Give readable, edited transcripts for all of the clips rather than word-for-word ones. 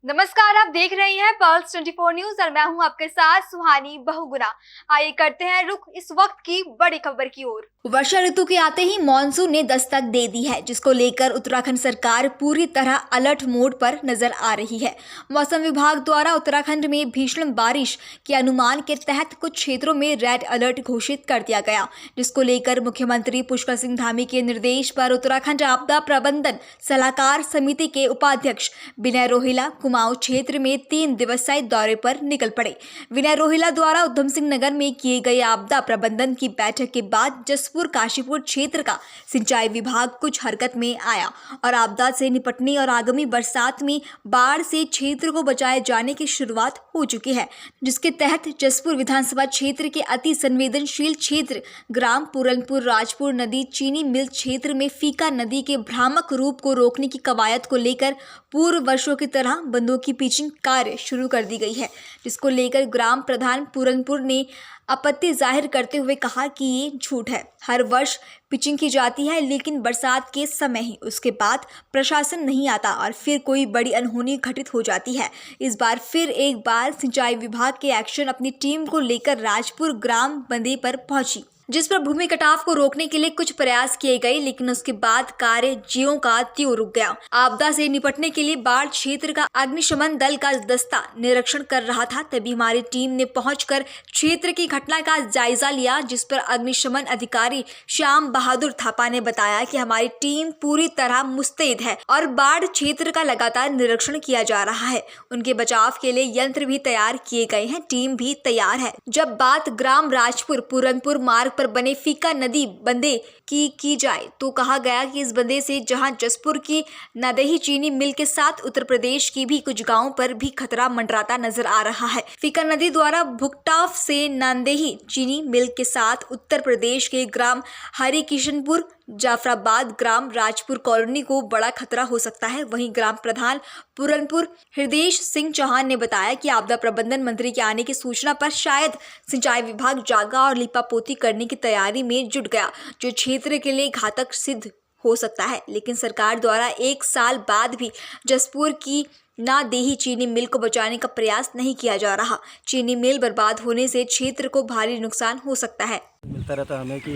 नमस्कार, आप देख रहे हैं पल्स 24 न्यूज और मैं हूं आपके साथ सुहानी बहुगुना। आइए करते हैं रुख इस वक्त की बड़ी खबर की ओर। वर्षा ऋतु के आते ही मानसून ने दस्तक दे दी है, जिसको लेकर उत्तराखंड सरकार पूरी तरह अलर्ट मोड पर नजर आ रही है। मौसम विभाग द्वारा उत्तराखंड में भीषण बारिश के अनुमान के तहत कुछ क्षेत्रों में रेड अलर्ट घोषित कर दिया गया, जिसको लेकर मुख्यमंत्री पुष्कर सिंह धामी के निर्देश पर उत्तराखंड आपदा प्रबंधन सलाहकार समिति के उपाध्यक्ष विनय रोहिला कुमाऊं क्षेत्र में 3 दिवसीय दौरे पर निकल पड़े। विनय रोहिला द्वारा उधम सिंह नगर में किए गए आपदा प्रबंधन की बैठक के बाद जसपुर काशीपुर क्षेत्र का सिंचाई विभाग कुछ हरकत में आया और आपदा से निपटने और आगामी बरसात में बाढ़ से क्षेत्र को बचाए जाने की शुरुआत हो चुकी है, जिसके तहत जसपुर विधानसभा क्षेत्र के अति संवेदनशील क्षेत्र ग्राम पूरनपुर राजपुर नदी चीनी मिल क्षेत्र में फीका नदी के भ्रामक रूप को रोकने की कवायद को लेकर पूर्व वर्षों की तरह बंदों की पिचिंग कार्य शुरू कर दी गई है, जिसको लेकर ग्राम प्रधान पूरनपुर ने आपत्ति जाहिर करते हुए कहा कि ये झूठ है। हर वर्ष पिचिंग की जाती है, लेकिन बरसात के समय ही उसके बाद प्रशासन नहीं आता और फिर कोई बड़ी अनहोनी घटित हो जाती है। इस बार फिर एक बार सिंचाई विभाग के एक्शन अपनी टीम को लेकर राजपुर ग्राम बंदे पर पहुंची, जिस पर भूमि कटाव को रोकने के लिए कुछ प्रयास किए गए, लेकिन उसके बाद कार्य ज्यों का त्यों रुक गया। आपदा से निपटने के लिए बाढ़ क्षेत्र का अग्निशमन दल का दस्ता निरीक्षण कर रहा था, तभी हमारी टीम ने पहुंचकर क्षेत्र की घटना का जायजा लिया, जिस पर अग्निशमन अधिकारी श्याम बहादुर थापा ने बताया कि हमारी टीम पूरी तरह मुस्तैद है और बाढ़ क्षेत्र का लगातार निरीक्षण किया जा रहा है। उनके बचाव के लिए यंत्र भी तैयार किए गए हैं, टीम भी तैयार है। जब बात ग्राम राजपुर पूरनपुर मार्ग पर बने फीका नदी बंदे की जाए तो कहा गया कि इस बंदे से जहां जसपुर की नादेही चीनी मिल के साथ उत्तर प्रदेश की भी कुछ गांवों पर भी खतरा मंडराता नजर आ रहा है। फीका नदी द्वारा भुगताव से नांदेही चीनी मिल के साथ उत्तर प्रदेश के ग्राम हरि किशनपुर जाफराबाद ग्राम राजपुर कॉलोनी को बड़ा खतरा हो सकता है। वहीं ग्राम प्रधान पूरनपुर हृदय सिंह चौहान ने बताया कि आपदा प्रबंधन मंत्री के आने की सूचना पर शायद सिंचाई विभाग जागा और लिपापोती करने की तैयारी में जुट गया, जो क्षेत्र के लिए घातक सिद्ध हो सकता है। लेकिन सरकार द्वारा 1 साल बाद भी जसपुर की नादेही चीनी मिल को बचाने का प्रयास नहीं किया जा रहा। चीनी मिल बर्बाद होने से क्षेत्र को भारी नुकसान हो सकता है। मिलता रहता है हमें कि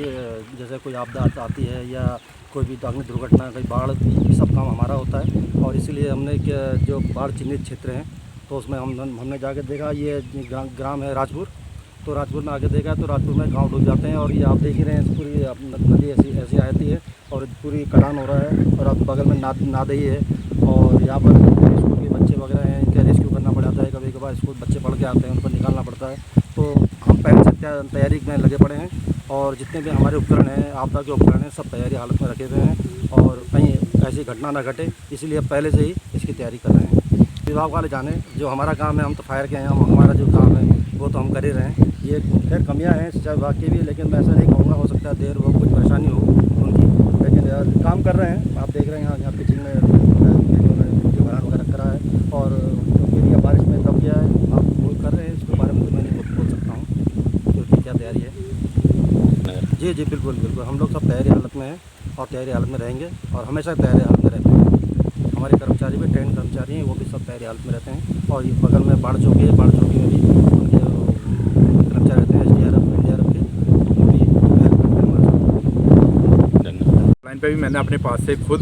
जैसे कोई आपदा आती है या कोई भी अग्नि दुर्घटना, कोई बाढ़, सब काम हमारा होता है। और इसीलिए हमने जो बाढ़ चिन्हित क्षेत्र हैं तो उसमें हमने जाके देखा, ये ग्राम है राजपुर, तो राजपुर में आगे देखा तो राजपुर में गांव डूब जाते हैं। और ये आप देख ही रहे हैं, पूरी नदी ऐसी आती है और पूरी कटान हो रहा है। और अब बगल में नादेही है और यहाँ पर स्कूल के बच्चे वगैरह हैं, इनका रेस्क्यू करना पड़ जाता है। कभी कभार स्कूल बच्चे पढ़ के आते हैं, उनको निकालना पड़ता है। तो हम पहले से तैयारी में लगे पड़े हैं और जितने भी हमारे उपकरण हैं, आपदा के उपकरण हैं, सब तैयारी हालत में रखे हुए हैं और कहीं ऐसी घटना ना घटे, इसीलिए पहले से ही इसकी तैयारी कर रहे हैं। विभाग वाले जाने जो हमारा काम है, हम तो फायर के हैं, हमारा जो काम है वो तो हम कर ही रहे हैं। ये खैर कमियां हैं सिंचाई विभाग की भी, लेकिन मैं ऐसा नहीं कहूँगा, हो सकता है देर वो कुछ परेशानी हो उनकी, लेकिन काम कर रहे हैं। आप देख रहे हैं यहाँ पिचिंग में भरान वगैरह करा है और एरिया बारिश में दब गया है। आप वो कर रहे हैं, इसके बारे में तो मैं नहीं बोल सकता हूँ क्योंकि क्या तैयारी है। जी बिल्कुल, हम लोग सब तैयारी हालत में हैं और तैयारी हालत में रहेंगे और हमेशा तैयारी हालत में रहते हैं। हमारे कर्मचारी भी, ट्रेन कर्मचारी हैं, वो भी सब तैयारी हालत में रहते हैं। और ये बगल में बाढ़ चौकी है, बाढ़ चौकी में भी उनके कर्मचारी रहते हैं, एसडीआरएफ के, वो भी लाइन पे भी मैंने अपने पास से खुद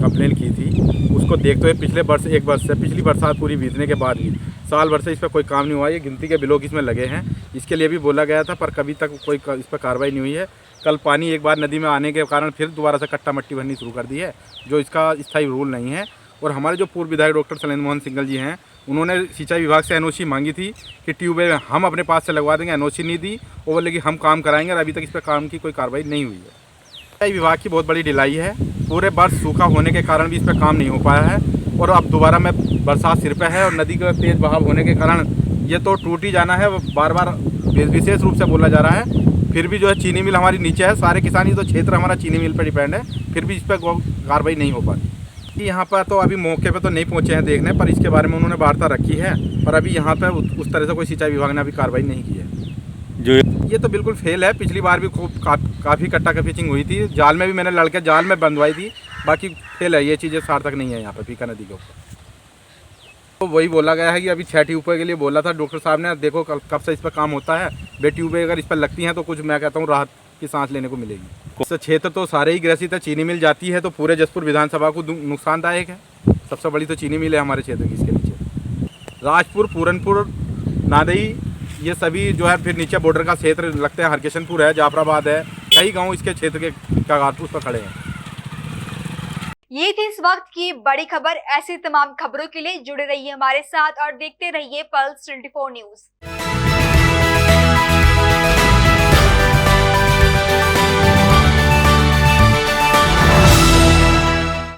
कंप्लेन की थी। उसको देखते हुए पिछले वर्ष, एक वर्ष से पिछली बरसात पूरी बीतने के बाद भी साल भर से इस पर कोई काम नहीं हुआ। ये गिनती के ब्लॉक इसमें लगे हैं, इसके लिए भी बोला गया था, पर कभी तक कोई इस पर कार्रवाई नहीं हुई है। कल पानी एक बार नदी में आने के कारण फिर दोबारा से कट्टा मट्टी भरनी शुरू कर दी है, जो इसका स्थायी रूल नहीं है। और हमारे जो पूर्व विधायक डॉक्टर शैलेंद्र मोहन सिंघल जी हैं, उन्होंने सिंचाई विभाग से एनओसी मांगी थी कि ट्यूबवेल हम अपने पास से लगवा देंगे, एनओसी नहीं दी। वो बोले कि हम काम कराएंगे और अभी तक इस पर काम की कोई कार्रवाई नहीं हुई है। सिंचाई विभाग की बहुत बड़ी ढिलाई है, पूरे वर्ष सूखा होने के कारण भी इस पर काम नहीं हो पाया है। और अब दोबारा में बरसात सिर पे है और नदी का तेज़ बहाव होने के कारण ये तो टूट ही जाना है। बार बार विशेष रूप से बोला जा रहा है। फिर भी जो है चीनी मिल हमारी नीचे है, सारे किसानी तो क्षेत्र हमारा चीनी मिल पर डिपेंड है, फिर भी इस पर कार्रवाई नहीं हो पाती। यहाँ पर तो अभी मौके पर तो नहीं पहुँचे हैं देखने, पर इसके बारे में उन्होंने वार्ता रखी है, पर अभी यहाँ पर उस तरह से कोई सिंचाई विभाग ने अभी कार्रवाई नहीं की है। जो ये तो बिल्कुल फेल है। पिछली बार भी खूब काफ़ी कट्टा का पिचिंग हुई थी, जाल में भी मैंने लड़के जाल में बंधवाई थी, बाकी फेल है। ये चीज़ें सार्थक नहीं है यहाँ पर फीका नदी के ऊपर। तो वही बोला गया है कि अभी 6 ट्यूबवेल के लिए बोला था डॉक्टर साहब ने, देखो कब से इस पर काम होता है। बे ट्यूबवेल अगर इस पर लगती हैं तो कुछ मैं कहता हूँ राहत की सांस लेने को मिलेगी। इससे क्षेत्र तो सारे ही ग्रसित है। चीनी मिल जाती है तो पूरे जसपुर विधानसभा को नुकसानदायक है। सबसे बड़ी तो चीनी मिल है हमारे क्षेत्र की। इसके नीचे राजपुर, पूरनपुर, नादई, ये सभी जो है, फिर नीचे बॉर्डर का क्षेत्र लगता है, हरकिशनपुर है, जाफराबाद है, कई गाँव इसके क्षेत्र के कागारपुर पर खड़े हैं। ये थी इस वक्त की बड़ी खबर। ऐसी तमाम खबरों के लिए जुड़े रहिए हमारे साथ और देखते रहिए पल्स 24 न्यूज।